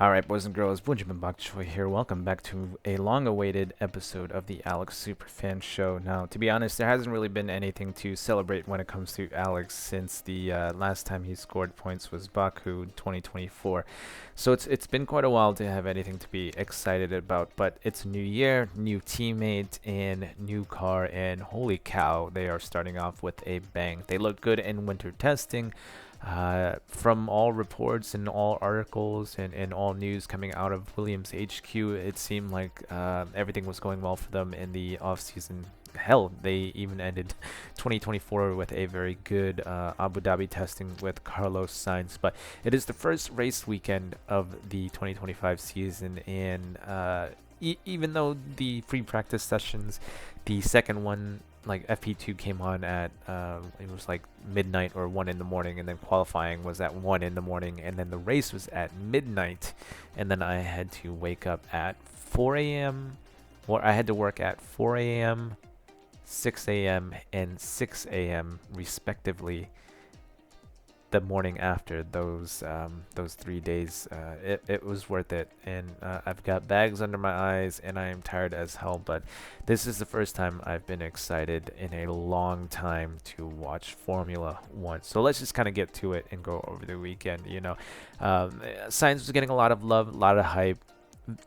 Alright, boys and girls, Bunjibin Bok Choi here. Welcome back to a long awaited episode of the Alex Superfan Show. Now, to be honest, there hasn't really been anything to celebrate when it comes to Alex since the last time he scored points was Baku 2024. So it's been quite a while to have anything to be excited about, but it's a new year, new teammate, and new car, and holy cow, they are starting off with a bang. They look good in winter testing. From all reports and all articles and all news coming out of Williams HQ, it seemed like everything was going well for them in the off-season. Hell, they even ended 2024 with a very good Abu Dhabi testing with Carlos Sainz. But it is the first race weekend of the 2025 season, and even though the free practice sessions, the second one like FP2 came on at it was like midnight or 1 in the morning, and then qualifying was at 1 in the morning, and then the race was at midnight, and then I had to wake up at 4 a.m. or I had to work at 4 a.m., 6 a.m. and 6 a.m. respectively the morning after those 3 days. It was worth it, and I've got bags under my eyes, and I am tired as hell. But this is the first time I've been excited in a long time to watch Formula One. So let's just kind of get to it and go over the weekend. Sainz was getting a lot of love, a lot of hype,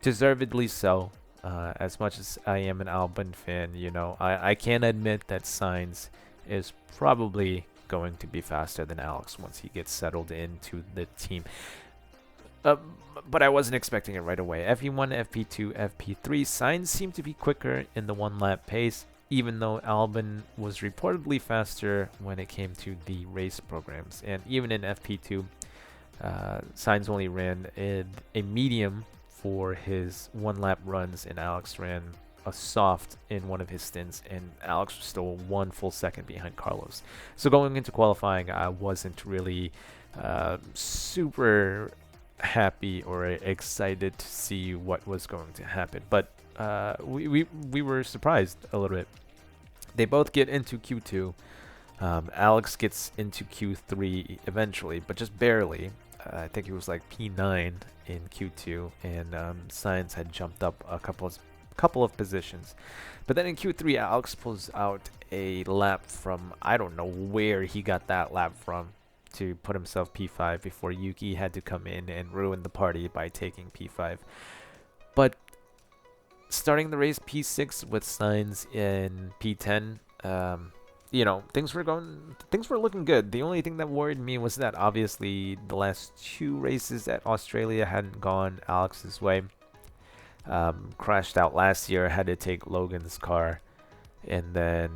deservedly so. As much as I am an Albon fan, I can admit that Sainz is probably going to be faster than Alex once he gets settled into the team. Uh, but I wasn't expecting it right away. FP1, FP2, FP3, Sainz seemed to be quicker in the one lap pace, even though Albon was reportedly faster when it came to the race programs. And even in FP2, Sainz only ran a medium for his one lap runs, and Alex ran a soft in one of his stints, and Alex was still 1 full second behind Carlos. So going into qualifying, I wasn't really super happy or excited to see what was going to happen, but we were surprised a little bit. They both get into Q2. Alex gets into Q3 eventually, but just barely. I think he was like P9 in Q2, and Sainz had jumped up a couple of positions. But then in Q3, Alex pulls out a lap from, I don't know where he got that lap from, to put himself P5 before Yuki had to come in and ruin the party by taking P5. But starting the race P6 with Sainz in P10, things were looking good. The only thing that worried me was that obviously the last two races at Australia hadn't gone Alex's way. Crashed out last year, had to take Logan's car, and then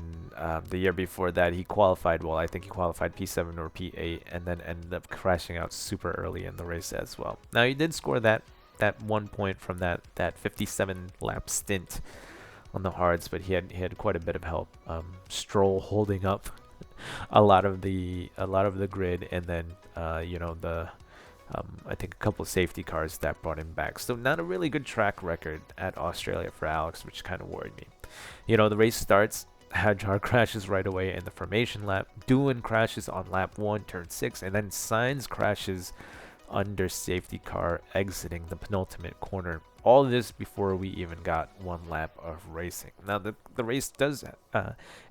the year before that he qualified well. I think he qualified P7 or P8, and then ended up crashing out super early in the race as well. Now he did score that 1 point from that 57 lap stint on the hards, but he had quite a bit of help. Stroll holding up a lot of the grid, and then I think a couple of safety cars that brought him back. So not a really good track record at Australia for Alex, which kind of worried me. The race starts. Hadjar crashes right away in the formation lap. Doohan crashes on lap 1, turn 6, and then Sainz crashes under safety car exiting the penultimate corner. All this before we even got one lap of racing. Now the race does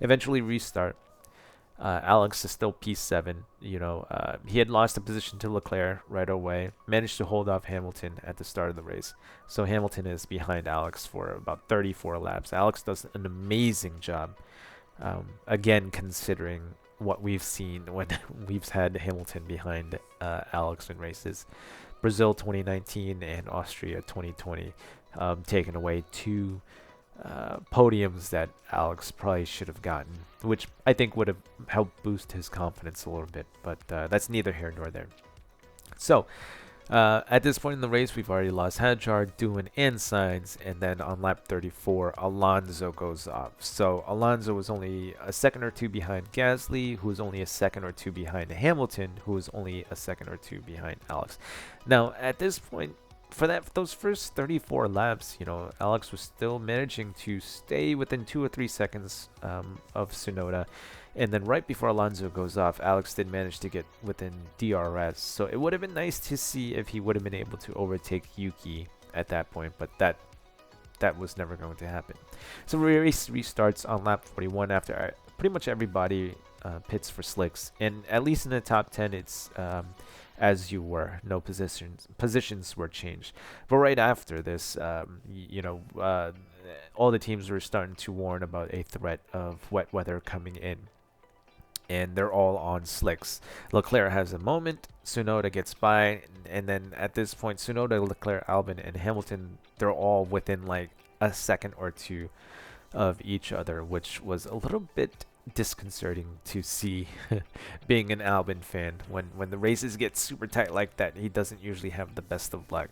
eventually restart. Alex is still P7. He had lost a position to Leclerc right away. Managed to hold off Hamilton at the start of the race. So Hamilton is behind Alex for about 34 laps. Alex does an amazing job. Again, considering what we've seen when we've had Hamilton behind Alex in races. Brazil 2019 and Austria 2020 taken away two podiums that Alex probably should have gotten, which I think would have helped boost his confidence a little bit, but that's neither here nor there. So at this point in the race, we've already lost Hadjar, Doohan, and Sainz, and then on lap 34, Alonso goes off. So Alonso was only a second or two behind Gasly, who was only a second or two behind Hamilton, who was only a second or two behind Alex. Now, at this point, for those first 34 laps, Alex was still managing to stay within 2 or 3 seconds of Tsunoda, And then right before Alonso goes off, Alex did manage to get within DRS. So it would have been nice to see if he would have been able to overtake Yuki at that point, but that was never going to happen. So race restarts on lap 41 after pretty much everybody pits for slicks, and at least in the top 10, it's as you were. No positions were changed. But right after this, all the teams were starting to warn about a threat of wet weather coming in, and they're all on slicks. Leclerc has a moment, Tsunoda gets by, and then at this point, Tsunoda, Leclerc, Albon, and Hamilton, they're all within like a second or two of each other, which was a little bit disconcerting to see. Being an Albon fan, when the races get super tight like that, he doesn't usually have the best of luck.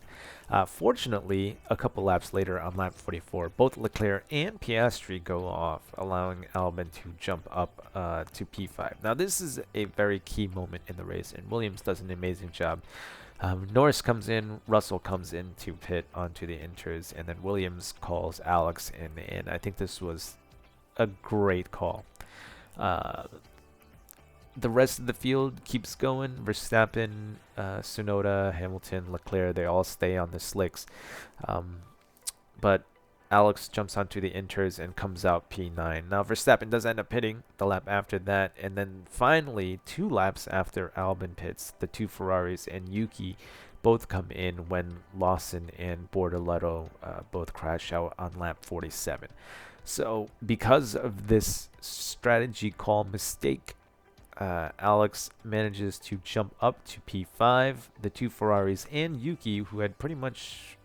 Fortunately, a couple laps later on lap 44, both Leclerc and Piastri go off, allowing Albon to jump up to P5. Now this is a very key moment in the race, and Williams does an amazing job. Norris comes in, Russell comes in to pit onto the inters, and then Williams calls Alex in, and I think this was a great call. The rest of the field keeps going. Verstappen, Tsunoda, Hamilton, Leclerc, they all stay on the slicks. But Alex jumps onto the inters and comes out P9. Now Verstappen does end up pitting the lap after that, and then finally 2 laps after Albon pits, the 2 Ferraris and Yuki both come in when Lawson and Bortoleto both crash out on lap 47. So because of this strategy call mistake, Alex manages to jump up to P5. The 2 Ferraris and Yuki, who had pretty much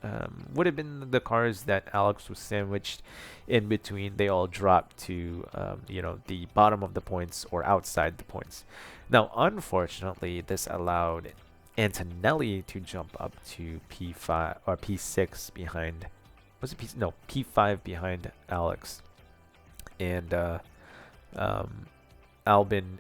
would have been the cars that Alex was sandwiched in between, they all dropped to the bottom of the points or outside the points. Now, unfortunately, this allowed Antonelli to jump up to P5 or P6 behind. Was it P? No, P5 behind Alex, and Albon.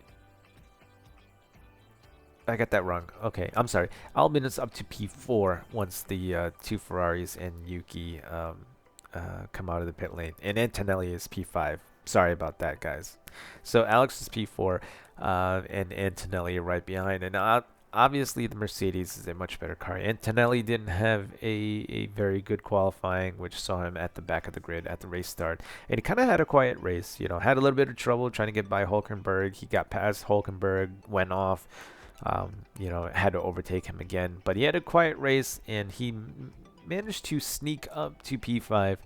I got that wrong. Okay, I'm sorry. Albon is up to P4 once the 2 Ferraris and Yuki come out of the pit lane, and Antonelli is P5. Sorry about that, guys. So Alex is P4, and Antonelli right behind, and obviously the Mercedes is a much better car. Antonelli didn't have a very good qualifying, which saw him at the back of the grid at the race start, and he kind of had a quiet race. Had a little bit of trouble trying to get by Hulkenberg. He got past Hulkenberg, went off. Had to overtake him again, but he had a quiet race, and he managed to sneak up to P5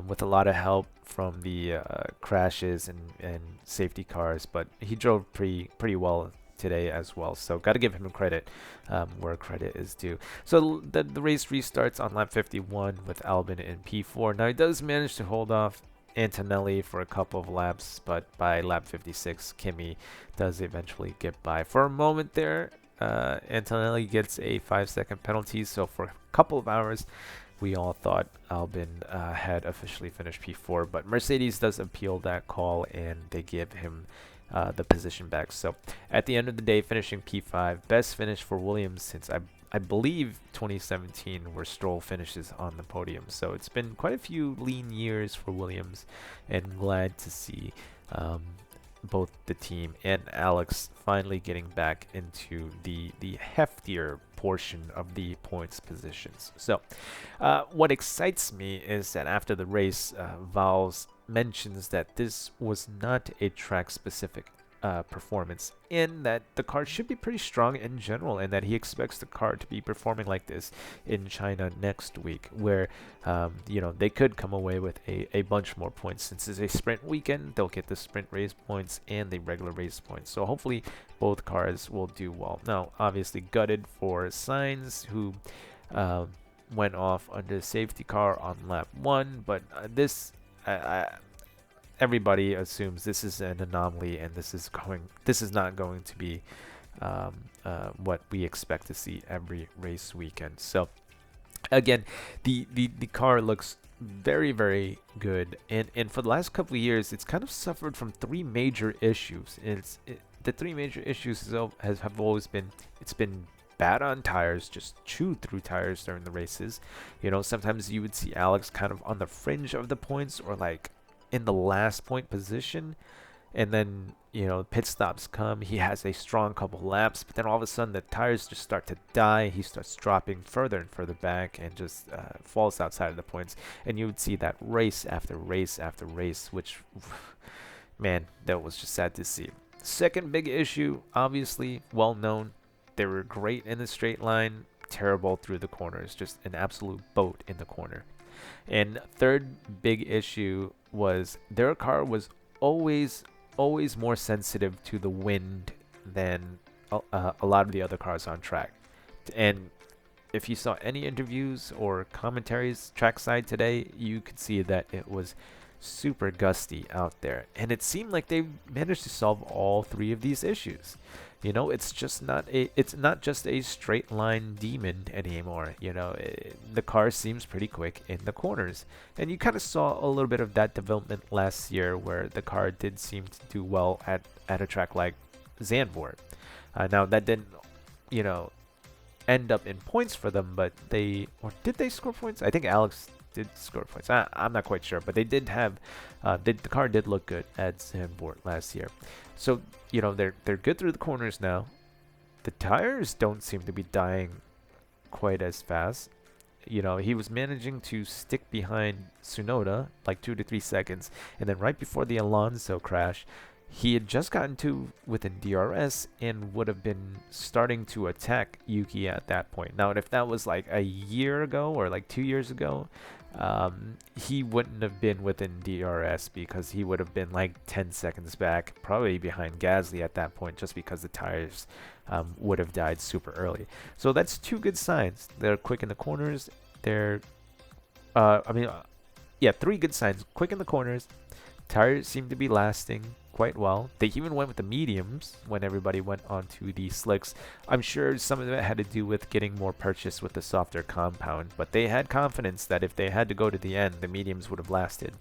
with a lot of help from the crashes and safety cars, but he drove pretty well today as well, so got to give him credit where credit is due. So the race restarts on lap 51 with Albon in P4. Now he does manage to hold off Antonelli for a couple of laps, but by lap 56, Kimi does eventually get by. For a moment there, Antonelli gets a 5-second penalty, so for a couple of hours, we all thought Albon had officially finished P4, but Mercedes does appeal that call, and they give him the position back. So at the end of the day, finishing P5, best finish for Williams since I believe 2017, where Stroll finishes on the podium. So it's been quite a few lean years for Williams, and glad to see both the team and Alex finally getting back into the heftier portion of the points positions. So what excites me is that after the race, Valls mentions that this was not a track-specific performance, in that the car should be pretty strong in general, and that he expects the car to be performing like this in China next week, where they could come away with a bunch more points. Since it's a sprint weekend, they'll get the sprint race points and the regular race points, so hopefully both cars will do well. Now obviously gutted for Sainz, who went off under the safety car on lap 1, but everybody assumes this is an anomaly, and this is not going to be what we expect to see every race weekend. So again, the car looks very, very good, and for the last couple of years, it's kind of suffered from 3 major issues. The 3 major issues have always been, it's been bad on tires, just chew through tires during the races. Sometimes you would see Alex kind of on the fringe of the points, or like in the last point position, and then pit stops come. He has a strong couple laps, but then all of a sudden the tires just start to die. He starts dropping further and further back and just falls outside of the points. And you would see that race after race after race, which, man, that was just sad to see. Second big issue, obviously well known. They were great in the straight line, terrible through the corners, just an absolute boat in the corner. And third big issue was their car was always more sensitive to the wind than a lot of the other cars on track. And if you saw any interviews or commentaries trackside today, you could see that it was super gusty out there. And it seemed like they managed to solve all three of these issues. It's not just a straight line demon anymore. The car seems pretty quick in the corners. And you kind of saw a little bit of that development last year where the car did seem to do well at a track like Zandvoort. Now that didn't, end up in points for them, but did they score points? I think Alex did score points. I'm not quite sure, but they did have, the car did look good at Zandvoort last year. So, they're good through the corners now. The tires don't seem to be dying quite as fast. He was managing to stick behind Tsunoda like 2 to 3 seconds, and then right before the Alonso crash, he had just gotten to within DRS and would have been starting to attack Yuki at that point. Now, if that was like a year ago or like 2 years ago, he wouldn't have been within DRS because he would have been like 10 seconds back, probably behind Gasly at that point, just because the tires would have died super early. So that's two good signs. They're quick in the corners. Three good signs. Quick in the corners. Tires seem to be lasting quite well. They even went with the mediums when everybody went onto the slicks. I'm sure some of it had to do with getting more purchase with the softer compound, but they had confidence that if they had to go to the end, the mediums would have lasted.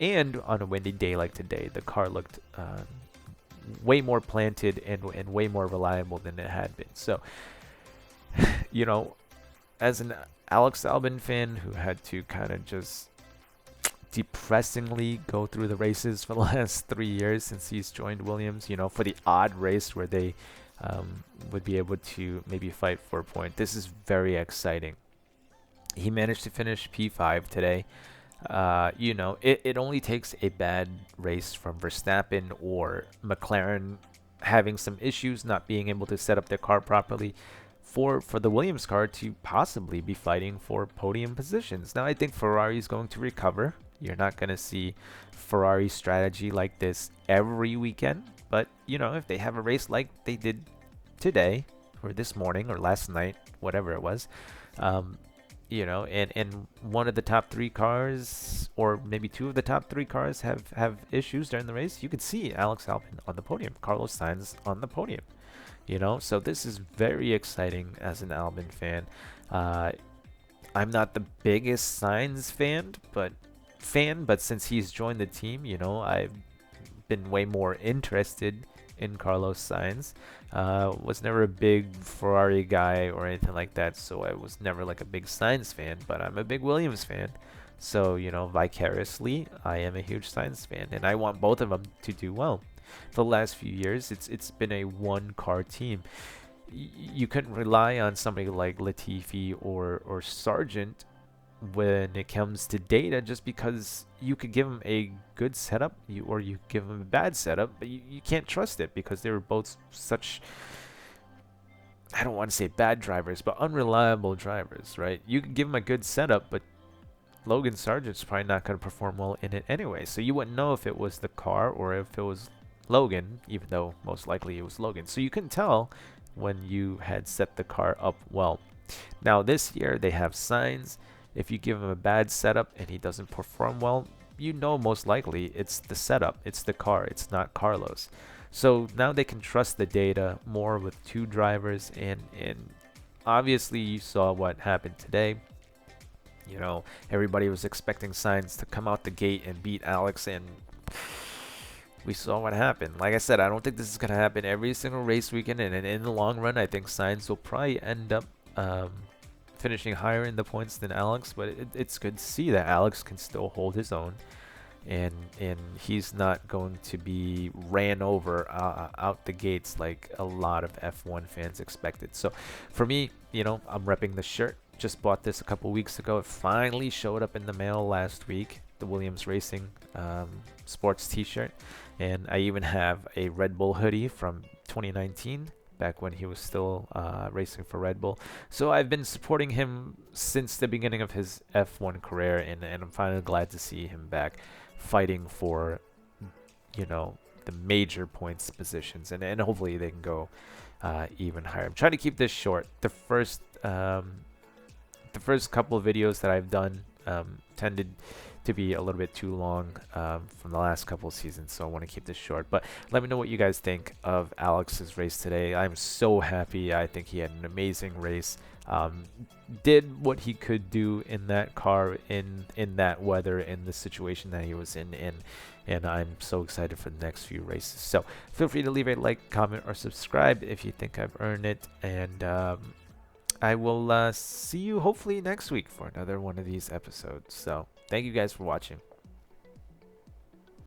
And on a windy day like today, the car looked way more planted and way more reliable than it had been. So, as an Alex Albon fan who had to kind of just depressingly go through the races for the last 3 years since he's joined Williams, for the odd race where they would be able to maybe fight for a point. This is very exciting. He managed to finish P5 today. It only takes a bad race from Verstappen or McLaren having some issues not being able to set up their car properly for the Williams car to possibly be fighting for podium positions. Now, I think Ferrari is going to recover. You're not going to see Ferrari strategy like this every weekend. But, if they have a race like they did today or this morning or last night, whatever it was, and one of the top 3 cars or maybe 2 of the top 3 cars have issues during the race, you could see Alex Albon on the podium, Carlos Sainz on the podium. So this is very exciting as an Albon fan. I'm not the biggest Sainz fan, but since he's joined the team, I've been way more interested in Carlos Sainz. Was never a big Ferrari guy or anything like that, so I was never like a big Sainz fan, but I'm a big Williams fan. So, vicariously, I am a huge Sainz fan, and I want both of them to do well. For the last few years, it's been a one-car team. You couldn't rely on somebody like Latifi or Sargent when it comes to data, just because you could give them a good setup or you give them a bad setup, but you can't trust it because they were both such, I don't want to say bad drivers, but unreliable drivers, right? You could give them a good setup, but Logan Sargent's probably not going to perform well in it anyway, so you wouldn't know if it was the car or if it was Logan, even though most likely it was Logan. So you couldn't tell when you had set the car up well. Now this year they have Sainz. If you give him a bad setup and he doesn't perform well, most likely it's the setup, it's the car, it's not Carlos. So now they can trust the data more with 2 drivers, and obviously you saw what happened today. Everybody was expecting Sainz to come out the gate and beat Alex, and we saw what happened. Like I said, I don't think this is going to happen every single race weekend, and in the long run, I think Sainz will probably end up finishing higher in the points than Alex, but it's good to see that Alex can still hold his own. and he's not going to be ran over out the gates like a lot of F1 fans expected. So for me, I'm repping the shirt. Just bought this a couple weeks ago. It finally showed up in the mail last week. The Williams Racing sports T-shirt, and I even have a Red Bull hoodie from 2019, back when he was still racing for Red Bull. So I've been supporting him since the beginning of his F1 career, and I'm finally glad to see him back fighting for, the major points positions, and hopefully they can go even higher. I'm trying to keep this short. The first couple of videos that I've done tended to be a little bit too long from the last couple of seasons, so I want to keep this short. But let me know what you guys think of Alex's race today. I'm so happy. I think he had an amazing race. Did what he could do in that car, in that weather, in the situation that he was in, and I'm so excited for the next few races. So feel free to leave a like, comment, or subscribe if you think I've earned it, and I will see you hopefully next week for another one of these episodes. So thank you guys for watching.